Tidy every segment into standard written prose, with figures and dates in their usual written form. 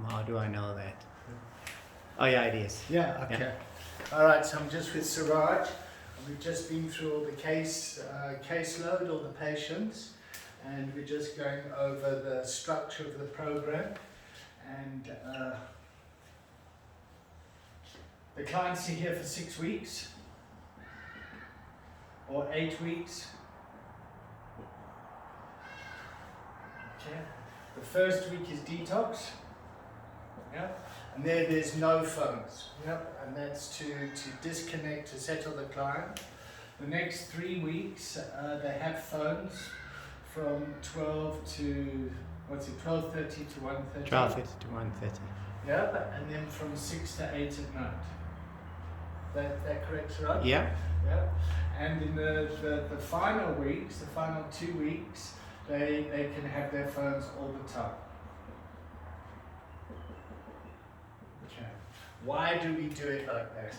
How do I know that? Oh yeah, it is. Yeah, okay. Yeah. All right, so I'm just with Siraj. We've just been through all the caseload, all the patients, and we're just going over the structure of the program. And the clients are here for 6 weeks or 8 weeks. Okay. The first week is detox. Yeah. And there's no phones. Yep. And that's to disconnect, to settle the client. The next 3 weeks, they have phones from 12 to 12:30 to 1:30. 12:30 to 1:30. Yeah, and then from 6 to 8 at night. That correct, right? Yeah. Yeah. And in the final weeks, the final 2 weeks, they can have their phones all the time. Okay. Why do we do it like that?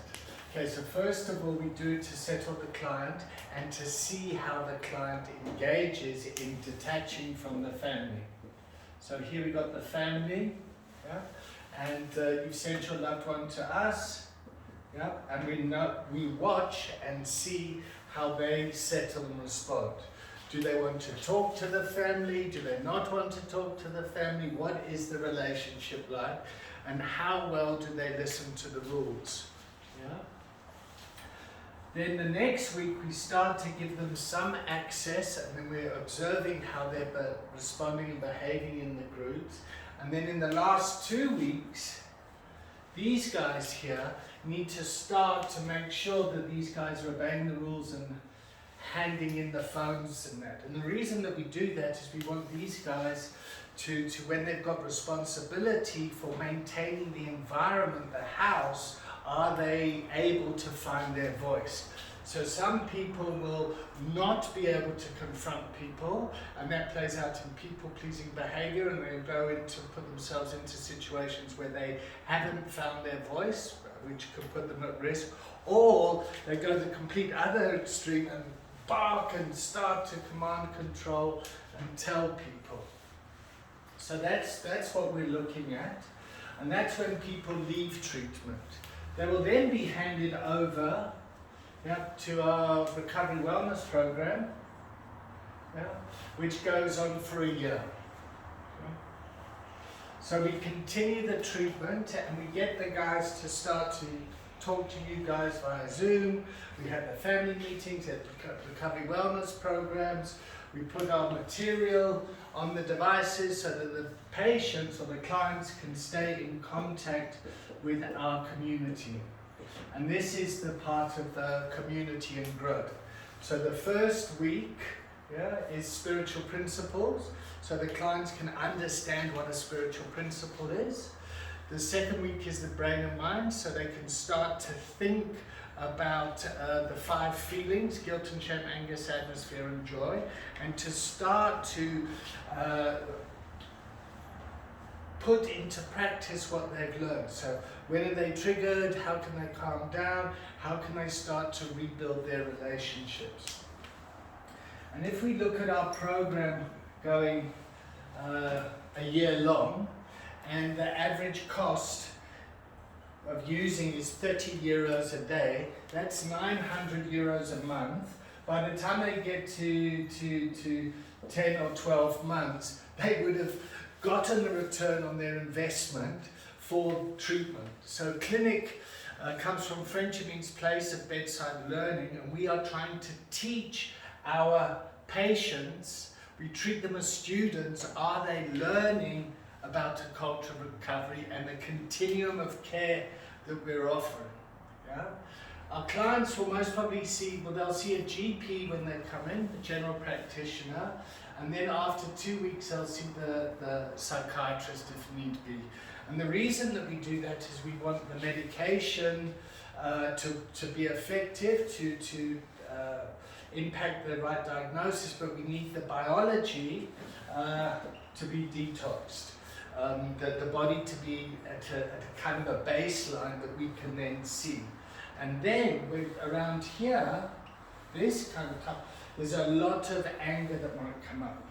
Okay, so first of all, we do it to settle the client and to see how the client engages in detaching from the family. So here we got the family, yeah, and you've sent your loved one to us, yeah, and we watch and see how they settle and respond. Do they want to talk to the family? Do they not want to talk to the family? What is the relationship like? And how well do they listen to the rules? Yeah. Then the next week we start to give them some access, and then we're observing how they're responding and behaving in the groups. And then in the last 2 weeks, these guys here need to start to make sure that these guys are obeying the rules and handing in the phones and that. And the reason that we do that is we want these guys to when they've got responsibility for maintaining the environment, the house, are they able to find their voice? So some people will not be able to confront people, and that plays out in people-pleasing behavior, and they'll go into put themselves into situations where they haven't found their voice, which could put them at risk, or they go the complete other extreme and bark and start to command, control, and tell people. So that's what we're looking at, and that's when people leave treatment. They will then be handed over, yeah, to our recovery wellness program, yeah, which goes on for a year. Okay. So we continue the treatment, and we get the guys to start to talk to you guys via Zoom. We have the family meetings at recovery wellness programs. We put our material on the devices so that the patients or the clients can stay in contact with our community. And this is the part of the community and growth. So the first week, yeah, is spiritual principles, so the clients can understand what a spiritual principle is. The second week is the brain and mind, so they can start to think about the 5 feelings: guilt and shame, anger, sadness, fear and joy, and to start to put into practice what they've learned. So when are they triggered? How can they calm down? How can they start to rebuild their relationships? And if we look at our program going a year long, and the average cost of using is 30 euros a day, that's 900 euros a month. By the time they get to 10 or 12 months, they would have gotten a return on their investment for treatment. So clinic comes from French, it means place of bedside learning, and we are trying to teach our patients, we treat them as students, are they learning about a culture of recovery and the continuum of care that we're offering. Yeah? Our clients will most probably they'll see a GP when they come in, a general practitioner, and then after 2 weeks they'll see the psychiatrist if need be. And the reason that we do that is we want the medication to be effective, to impact the right diagnosis, but we need the biology to be detoxed. The body to be at a kind of a baseline that we can then see. And then around here, this kind of time, there's a lot of anger that might come up.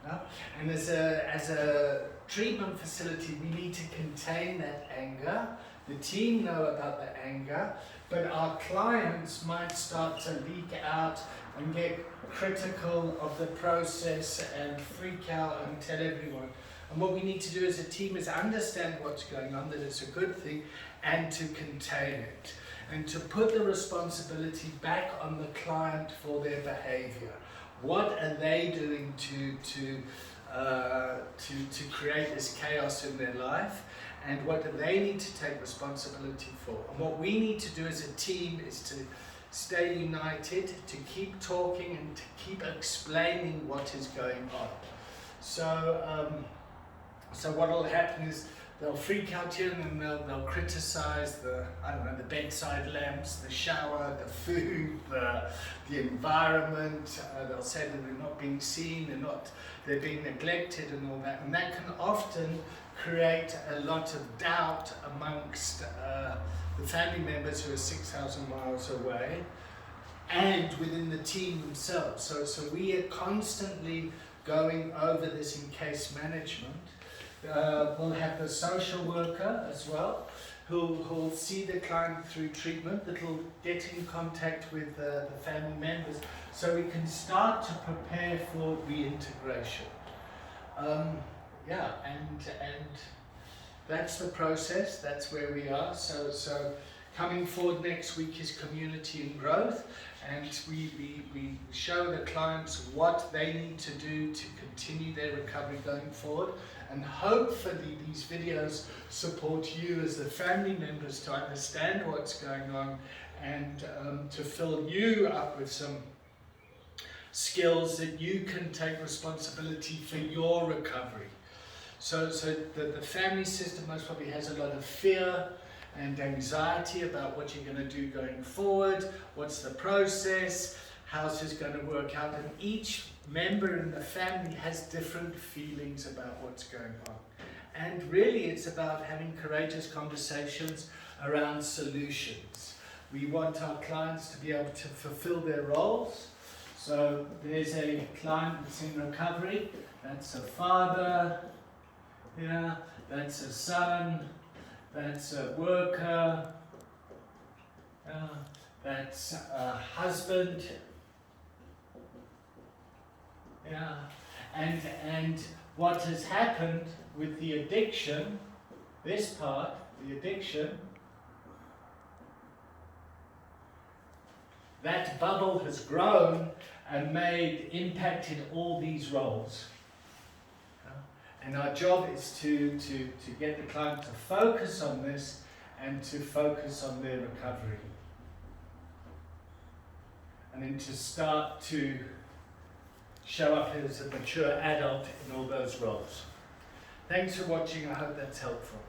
Yeah? And as a treatment facility, we need to contain that anger. The team know about the anger, but our clients might start to leak out and get critical of the process and freak out and tell everyone. And what we need to do as a team is understand what's going on, that it's a good thing, and to contain it. And to put the responsibility back on the client for their behavior. What are they doing to create this chaos in their life? And what do they need to take responsibility for? And what we need to do as a team is to stay united, to keep talking and to keep explaining what is going on. So what will happen is they'll freak out here and then they'll criticize the bedside lamps, the shower, the food, the environment. They'll say that they're not being seen, they're being neglected and all that. And that can often create a lot of doubt amongst the family members who are 6,000 miles away and within the team themselves. So we are constantly going over this in case management. We'll have the social worker as well, who'll see the client through treatment, that'll get in contact with the family members, so we can start to prepare for reintegration. And that's the process. That's where we are. So coming forward next week is community and growth, and we show the clients what they need to do to continue their recovery going forward. And hopefully these videos support you as the family members to understand what's going on and to fill you up with some skills that you can take responsibility for your recovery. So the family system most probably has a lot of fear and anxiety about what you're going to do going forward, what's the process, how's this going to work out, and each member in the family has different feelings about what's going on. And really it's about having courageous conversations around solutions. We want our clients to be able to fulfill their roles. So there's a client that's in recovery, that's a father, yeah, that's a son, that's a worker, that's a husband, yeah, and what has happened with the addiction, this part, the addiction, that bubble has grown and impacted all these roles. And our job is to get the client to focus on this and to focus on their recovery. And then to start to show up as a mature adult in all those roles. Thanks for watching. I hope that's helpful.